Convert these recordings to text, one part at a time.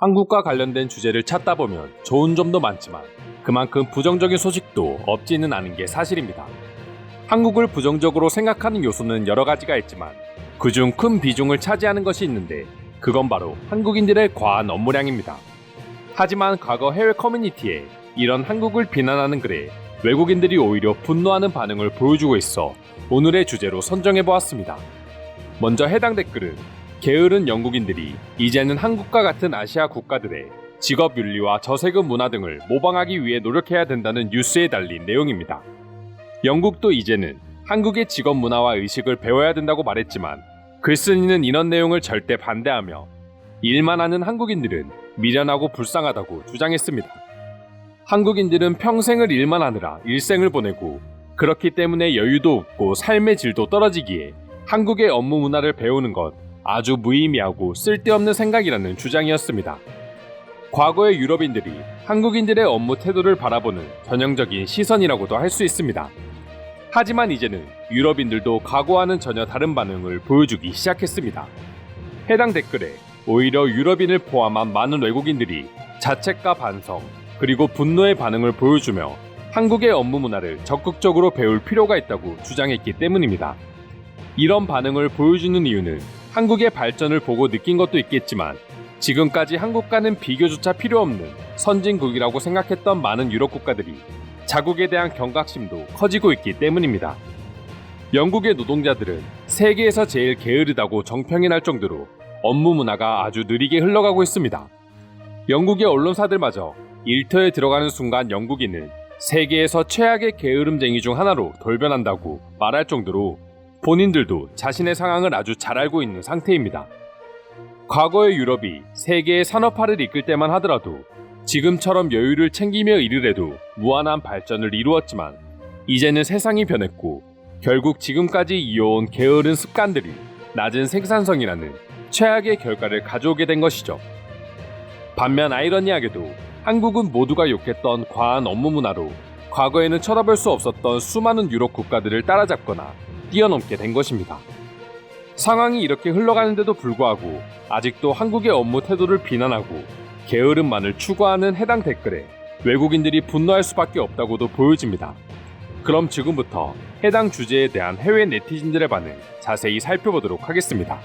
한국과 관련된 주제를 찾다 보면 좋은 점도 많지만 그만큼 부정적인 소식도 없지는 않은 게 사실입니다. 한국을 부정적으로 생각하는 요소는 여러 가지가 있지만 그중 큰 비중을 차지하는 것이 있는데 그건 바로 한국인들의 과한 업무량입니다. 하지만 과거 해외 커뮤니티에 이런 한국을 비난하는 글에 외국인들이 오히려 분노하는 반응을 보여주고 있어 오늘의 주제로 선정해보았습니다. 먼저 해당 댓글은 게으른 영국인들이 이제는 한국과 같은 아시아 국가들의 직업 윤리와 저세금 문화 등을 모방하기 위해 노력해야 된다는 뉴스에 달린 내용입니다. 영국도 이제는 한국의 직업 문화와 의식을 배워야 된다고 말했지만 글쓴이는 이런 내용을 절대 반대하며 일만 하는 한국인들은 미련하고 불쌍하다고 주장했습니다. 한국인들은 평생을 일만 하느라 일생을 보내고 그렇기 때문에 여유도 없고 삶의 질도 떨어지기에 한국의 업무 문화를 배우는 것 아주 무의미하고 쓸데없는 생각이라는 주장이었습니다. 과거의 유럽인들이 한국인들의 업무 태도를 바라보는 전형적인 시선이라고도 할 수 있습니다. 하지만 이제는 유럽인들도 과거와는 전혀 다른 반응을 보여주기 시작했습니다. 해당 댓글에 오히려 유럽인을 포함한 많은 외국인들이 자책과 반성, 그리고 분노의 반응을 보여주며 한국의 업무 문화를 적극적으로 배울 필요가 있다고 주장했기 때문입니다. 이런 반응을 보여주는 이유는 한국의 발전을 보고 느낀 것도 있겠지만 지금까지 한국과는 비교조차 필요 없는 선진국이라고 생각했던 많은 유럽 국가들이 자국에 대한 경각심도 커지고 있기 때문입니다. 영국의 노동자들은 세계에서 제일 게으르다고 정평이 날 정도로 업무 문화가 아주 느리게 흘러가고 있습니다. 영국의 언론사들마저 일터에 들어가는 순간 영국인은 세계에서 최악의 게으름쟁이 중 하나로 돌변한다고 말할 정도로 본인들도 자신의 상황을 아주 잘 알고 있는 상태입니다. 과거의 유럽이 세계의 산업화를 이끌 때만 하더라도 지금처럼 여유를 챙기며 일을 해도 무한한 발전을 이루었지만 이제는 세상이 변했고 결국 지금까지 이어온 게으른 습관들이 낮은 생산성이라는 최악의 결과를 가져오게 된 것이죠. 반면 아이러니하게도 한국은 모두가 욕했던 과한 업무 문화로 과거에는 쳐다볼 수 없었던 수많은 유럽 국가들을 따라잡거나 뛰어넘게 된 것입니다. 상황이 이렇게 흘러가는데도 불구하고 아직도 한국의 업무 태도를 비난하고 게으름만을 추구하는 해당 댓글에 외국인들이 분노할 수밖에 없다고도 보여집니다. 그럼 지금부터 해당 주제에 대한 해외 네티즌들의 반응 자세히 살펴보도록 하겠습니다.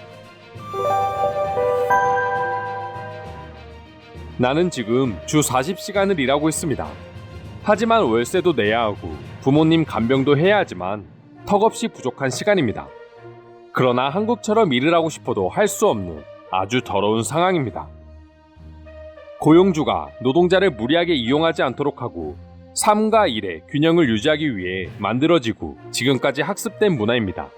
나는 지금 주 40시간을 일하고 있습니다. 하지만 월세도 내야 하고 부모님 간병도 해야 하지만 턱없이 부족한 시간입니다. 그러나 한국처럼 일을 하고 싶어도 할 수 없는 아주 더러운 상황입니다. 고용주가 노동자를 무리하게 이용하지 않도록 하고 삶과 일의 균형을 유지하기 위해 만들어지고 지금까지 학습된 문화입니다.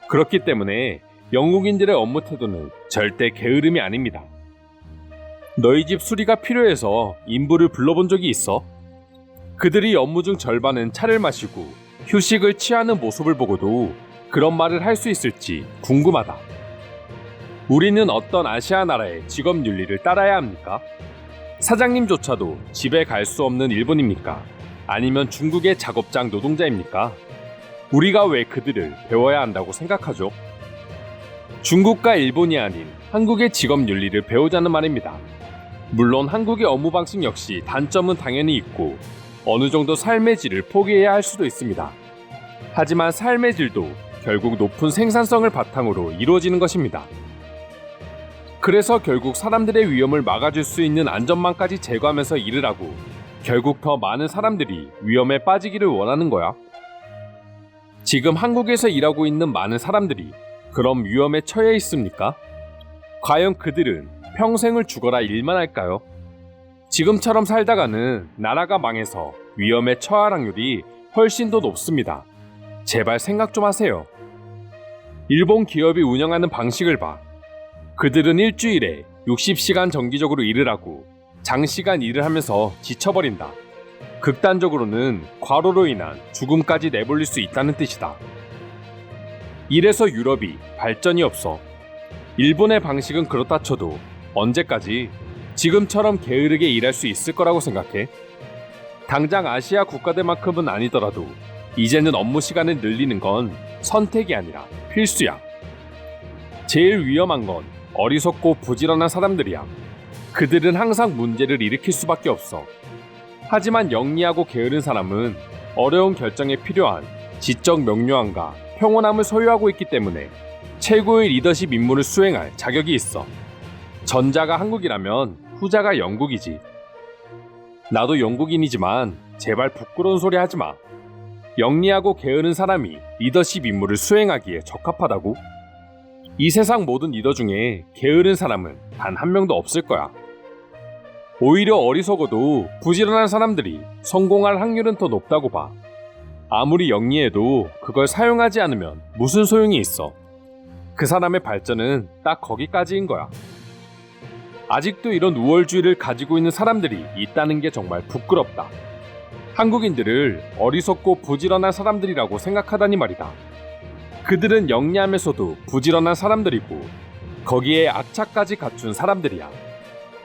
그렇기 때문에 영국인들의 업무 태도는 절대 게으름이 아닙니다. 너희 집 수리가 필요해서 인부를 불러본 적이 있어? 그들이 업무 중 절반은 차를 마시고 휴식을 취하는 모습을 보고도 그런 말을 할 수 있을지 궁금하다. 우리는 어떤 아시아 나라의 직업 윤리를 따라야 합니까? 사장님조차도 집에 갈 수 없는 일본입니까? 아니면 중국의 작업장 노동자입니까? 우리가 왜 그들을 배워야 한다고 생각하죠? 중국과 일본이 아닌 한국의 직업 윤리를 배우자는 말입니다. 물론 한국의 업무 방식 역시 단점은 당연히 있고 어느 정도 삶의 질을 포기해야 할 수도 있습니다. 하지만 삶의 질도 결국 높은 생산성을 바탕으로 이루어지는 것입니다. 그래서 결국 사람들의 위험을 막아줄 수 있는 안전망까지 제거하면서 일을 하고 결국 더 많은 사람들이 위험에 빠지기를 원하는 거야. 지금 한국에서 일하고 있는 많은 사람들이 그럼 위험에 처해 있습니까? 과연 그들은 평생을 죽어라 일만 할까요? 지금처럼 살다가는 나라가 망해서 위험에 처할 확률이 훨씬 더 높습니다. 제발 생각 좀 하세요. 일본 기업이 운영하는 방식을 봐. 그들은 일주일에 60시간 정기적으로 일을 하고 장시간 일을 하면서 지쳐버린다. 극단적으로는 과로로 인한 죽음까지 내몰릴 수 있다는 뜻이다. 이래서 유럽이 발전이 없어. 일본의 방식은 그렇다 쳐도 언제까지 지금처럼 게으르게 일할 수 있을 거라고 생각해? 당장 아시아 국가들만큼은 아니더라도 이제는 업무 시간을 늘리는 건 선택이 아니라 필수야. 제일 위험한 건 어리석고 부지런한 사람들이야. 그들은 항상 문제를 일으킬 수밖에 없어. 하지만 영리하고 게으른 사람은 어려운 결정에 필요한 지적 명료함과 평온함을 소유하고 있기 때문에 최고의 리더십 임무를 수행할 자격이 있어. 전자가 한국이라면 후자가 영국이지. 나도 영국인이지만 제발 부끄러운 소리 하지 마. 영리하고 게으른 사람이 리더십 임무를 수행하기에 적합하다고? 이 세상 모든 리더 중에 게으른 사람은 단 한 명도 없을 거야. 오히려 어리석어도 부지런한 사람들이 성공할 확률은 더 높다고 봐. 아무리 영리해도 그걸 사용하지 않으면 무슨 소용이 있어. 그 사람의 발전은 딱 거기까지인 거야. 아직도 이런 우월주의를 가지고 있는 사람들이 있다는 게 정말 부끄럽다. 한국인들을 어리석고 부지런한 사람들이라고 생각하다니 말이다. 그들은 영리하면서도 부지런한 사람들이고 거기에 악착까지 갖춘 사람들이야.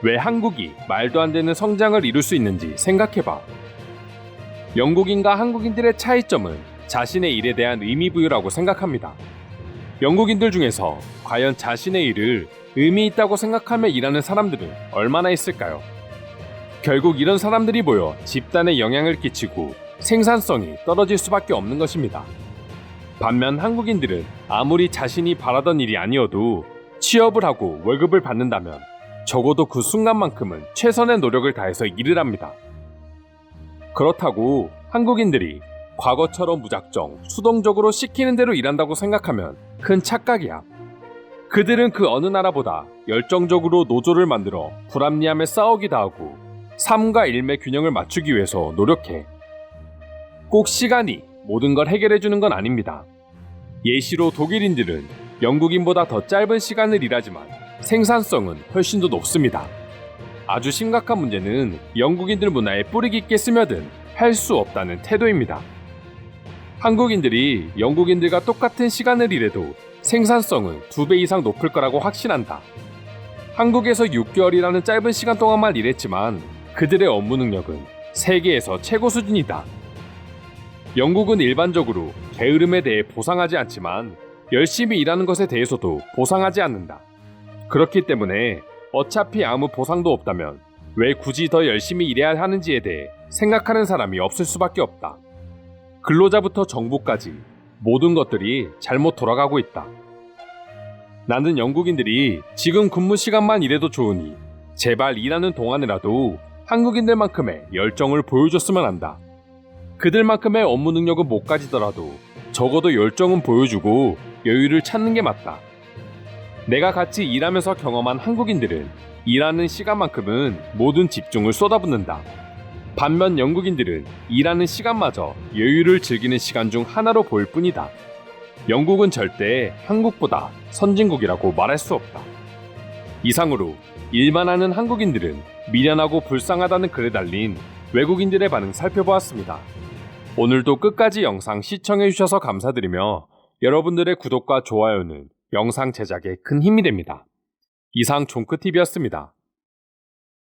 왜 한국이 말도 안 되는 성장을 이룰 수 있는지 생각해봐. 영국인과 한국인들의 차이점은 자신의 일에 대한 의미부여라고 생각합니다. 영국인들 중에서 과연 자신의 일을 의미 있다고 생각하며 일하는 사람들은 얼마나 있을까요? 결국 이런 사람들이 모여 집단에 영향을 끼치고 생산성이 떨어질 수밖에 없는 것입니다. 반면 한국인들은 아무리 자신이 바라던 일이 아니어도 취업을 하고 월급을 받는다면 적어도 그 순간만큼은 최선의 노력을 다해서 일을 합니다. 그렇다고 한국인들이 과거처럼 무작정 수동적으로 시키는 대로 일한다고 생각하면 큰 착각이야. 그들은 그 어느 나라보다 열정적으로 노조를 만들어 불합리함에 싸우기도 하고 삶과 일의 균형을 맞추기 위해서 노력해. 꼭 시간이 모든 걸 해결해주는 건 아닙니다. 예시로 독일인들은 영국인보다 더 짧은 시간을 일하지만 생산성은 훨씬 더 높습니다. 아주 심각한 문제는 영국인들 문화에 뿌리 깊게 스며든 할 수 없다는 태도입니다. 한국인들이 영국인들과 똑같은 시간을 일해도 생산성은 2배 이상 높을 거라고 확신한다. 한국에서 6개월이라는 짧은 시간 동안만 일했지만 그들의 업무 능력은 세계에서 최고 수준이다. 영국은 일반적으로 게으름에 대해 보상하지 않지만 열심히 일하는 것에 대해서도 보상하지 않는다. 그렇기 때문에 어차피 아무 보상도 없다면 왜 굳이 더 열심히 일해야 하는지에 대해 생각하는 사람이 없을 수밖에 없다. 근로자부터 정부까지 모든 것들이 잘못 돌아가고 있다. 나는 영국인들이 지금 근무 시간만 일해도 좋으니 제발 일하는 동안이라도 한국인들만큼의 열정을 보여줬으면 한다. 그들만큼의 업무 능력은 못 가지더라도 적어도 열정은 보여주고 여유를 찾는 게 맞다. 내가 같이 일하면서 경험한 한국인들은 일하는 시간만큼은 모든 집중을 쏟아붓는다. 반면 영국인들은 일하는 시간마저 여유를 즐기는 시간 중 하나로 보일 뿐이다. 영국은 절대 한국보다 선진국이라고 말할 수 없다. 이상으로 일만 하는 한국인들은 미련하고 불쌍하다는 글에 달린 외국인들의 반응 살펴보았습니다. 오늘도 끝까지 영상 시청해주셔서 감사드리며 여러분들의 구독과 좋아요는 영상 제작에 큰 힘이 됩니다. 이상 종크TV였습니다.